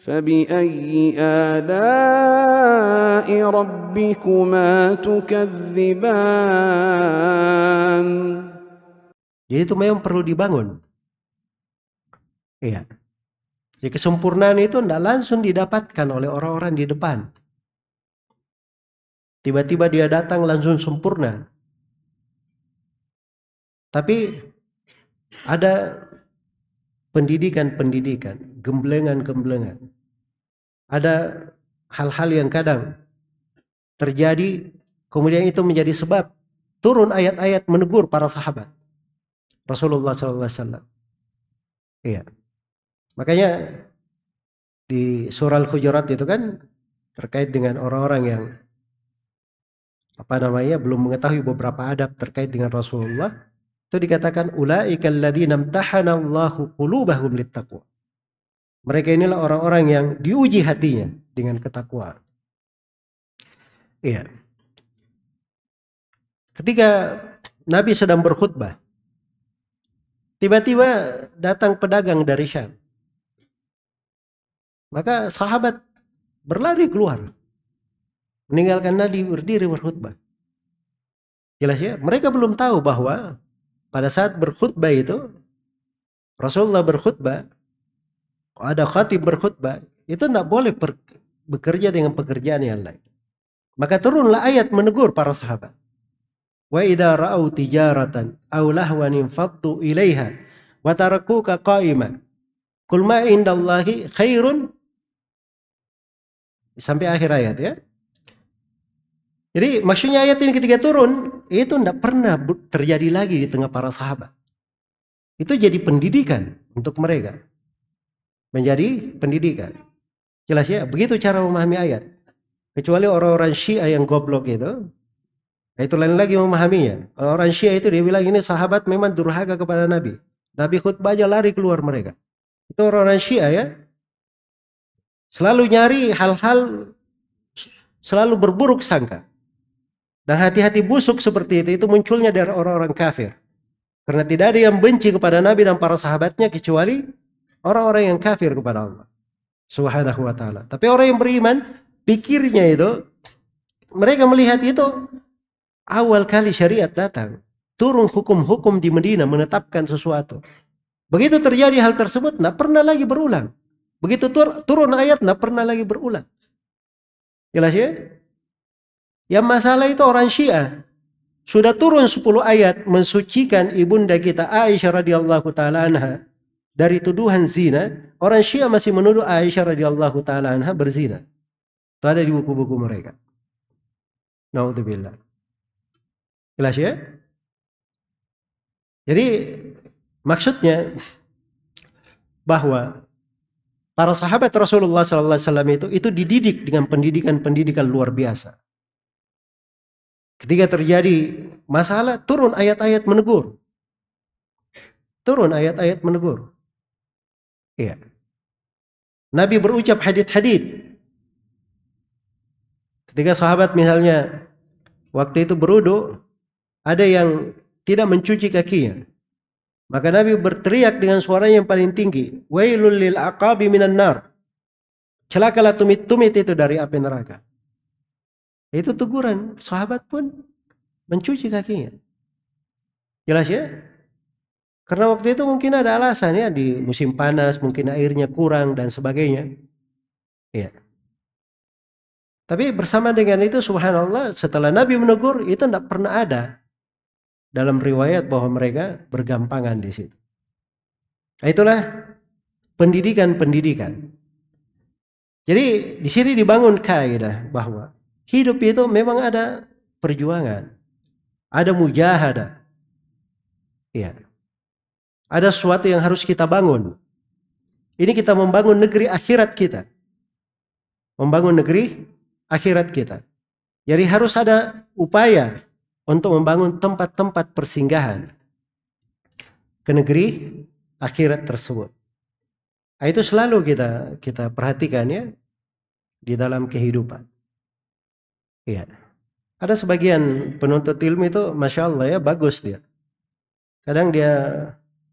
فبأي آلاء ربكما تكذبان. Jadi itu memang perlu dibangun. Iya. Jadi kesempurnaan itu tidak langsung didapatkan oleh orang-orang di depan. Tiba-tiba dia datang langsung sempurna. Tapi ada pendidikan-pendidikan, gemblengan-gemblengan. Ada hal-hal yang kadang terjadi, kemudian itu menjadi sebab turun ayat-ayat menegur para sahabat Rasulullah SAW. Iya. Makanya di surah Al-Hujurat itu kan terkait dengan orang-orang yang belum mengetahui beberapa adab terkait dengan Rasulullah, itu dikatakan ulaikal ladzina imtahana Allahu qulubahum littaqwa. Mereka inilah orang-orang yang diuji hatinya dengan ketakwaan. Iya. Ketika Nabi sedang berkhutbah, tiba-tiba datang pedagang dari Syam. Maka sahabat berlari keluar, meninggalkan Nabi berdiri berkhutbah. Jelas ya, mereka belum tahu bahwa pada saat berkhutbah itu, Rasulullah berkhutbah, ada khatib berkhutbah, itu tidak boleh bekerja dengan pekerjaan yang lain. Maka turunlah ayat menegur para sahabat. Wa idza ra'au tijaratan aw lahwan infaddu ilaiha wa tarakuka qa'iman. Qul ma indallahi khairun, sampai akhir ayat ya. Jadi maksudnya ayat ini ketika turun, itu tidak pernah terjadi lagi di tengah para sahabat. Itu jadi pendidikan untuk mereka. Menjadi pendidikan. Jelas ya, begitu cara memahami ayat. Kecuali orang-orang Syiah yang goblok itu lain lagi memahaminya. Orang Syiah itu dia bilang ini sahabat memang durhaka kepada Nabi. Nabi khutbah aja lari keluar mereka. Itu orang-orang Syiah ya. Selalu nyari hal-hal, selalu berburuk sangka. Dan hati-hati busuk seperti itu munculnya dari orang-orang kafir. Karena tidak ada yang benci kepada Nabi dan para sahabatnya kecuali orang-orang yang kafir kepada Allah Subhanahu wa ta'ala. Tapi orang yang beriman, pikirnya itu, mereka melihat itu awal kali syariat datang. Turun hukum-hukum di Medina menetapkan sesuatu. Begitu terjadi hal tersebut, tidak pernah lagi berulang. Begitu turun ayat, tidak pernah lagi berulang. Jelas ya? Yang masalah itu orang Syiah. Sudah turun 10 ayat mensucikan ibunda kita Aisyah radhiyallahu taala anha dari tuduhan zina. Orang Syiah masih menuduh Aisyah radhiyallahu taala anha berzina. Itu ada di buku-buku mereka. Naudzubillah. Jelas ya? Jadi maksudnya bahwa para sahabat Rasulullah SAW itu dididik dengan pendidikan-pendidikan luar biasa. Ketika terjadi masalah, turun ayat-ayat menegur. Turun ayat-ayat menegur. Iya. Nabi berucap hadits-hadits. Ketika sahabat misalnya waktu itu berwudu, ada yang tidak mencuci kakinya. Maka Nabi berteriak dengan suara yang paling tinggi, wailul lil aqabi minan nar. Celakalah tumit-tumit itu dari api neraka. Itu teguran, sahabat pun mencuci kakinya. Jelas ya? Karena waktu itu mungkin ada alasan ya, di musim panas mungkin airnya kurang dan sebagainya. Ya. Tapi bersama dengan itu subhanallah, setelah Nabi menegur, itu tidak pernah ada dalam riwayat bahwa mereka bergampangan di situ. Nah, itulah pendidikan-pendidikan. Jadi di sini dibangun kaidah bahwa hidup itu memang ada perjuangan, ada mujahadah. Ya. Ada sesuatu yang harus kita bangun. Ini kita membangun negeri akhirat kita. Membangun negeri akhirat kita. Jadi harus ada upaya untuk membangun tempat-tempat persinggahan ke negeri akhirat tersebut. Nah, itu selalu kita perhatikan ya di dalam kehidupan. Iya. Ada sebagian penuntut ilmu itu Masya Allah ya, bagus dia. Kadang dia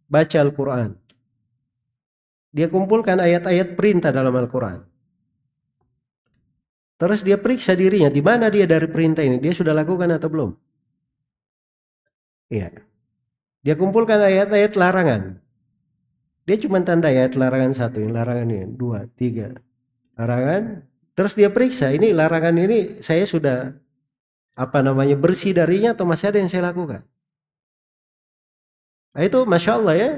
baca Al-Quran. dia kumpulkan ayat-ayat perintah dalam Al-Quran. Terus dia periksa dirinya, di mana dia dari perintah ini, dia sudah lakukan atau belum? Iya. Dia kumpulkan ayat-ayat larangan. Dia cuma tanda ayat larangan 1, yang larangan ini, 2, 3. Larangan, terus dia periksa, ini larangan ini saya sudah bersih darinya atau masih ada yang saya lakukan. Nah, itu Masya Allah ya,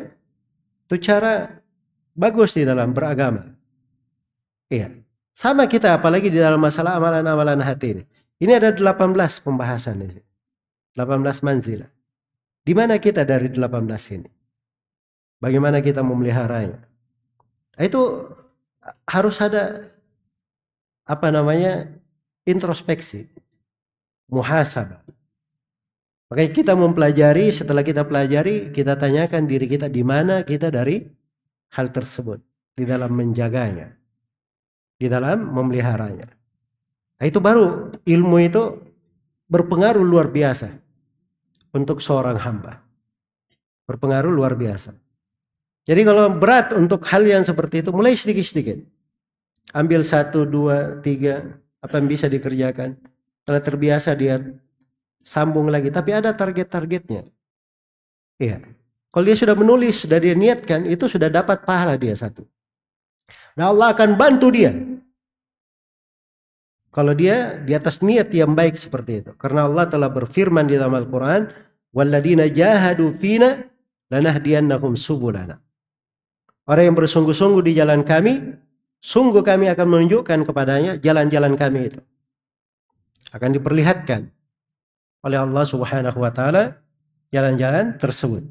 itu cara bagus di dalam beragama. Iya. Sama kita apalagi di dalam masalah amalan-amalan hati ini. Ini ada 18 pembahasan ini. 18 manzilah. Di mana kita dari 18 ini? Bagaimana kita memeliharanya? Nah, itu harus ada introspeksi, muhasabah. Makanya kita mempelajari, setelah kita pelajari, kita tanyakan diri kita di mana kita dari hal tersebut, di dalam menjaganya, di dalam memeliharanya. Nah, itu baru ilmu itu berpengaruh luar biasa untuk seorang hamba. Berpengaruh luar biasa. Jadi kalau berat untuk hal yang seperti itu, mulai sedikit-sedikit. Ambil 1, 2, 3, apa yang bisa dikerjakan. Setelah terbiasa dia sambung lagi, tapi ada target-targetnya. Iya. Kalau dia sudah menulis, sudah dia niatkan, itu sudah dapat pahala dia 1. Nah, Allah akan bantu dia. Kalau dia di atas niat yang baik seperti itu. Karena Allah telah berfirman di dalam Al-Quran, وَالَّذِينَ جَاهَدُوا فِينَا لَنَهْدِيَنَّهُمْ سُبُلَنَا. Orang yang bersungguh-sungguh di jalan kami, sungguh kami akan menunjukkan kepadanya jalan-jalan kami itu. Akan diperlihatkan oleh Allah Subhanahu wa taala jalan-jalan tersebut.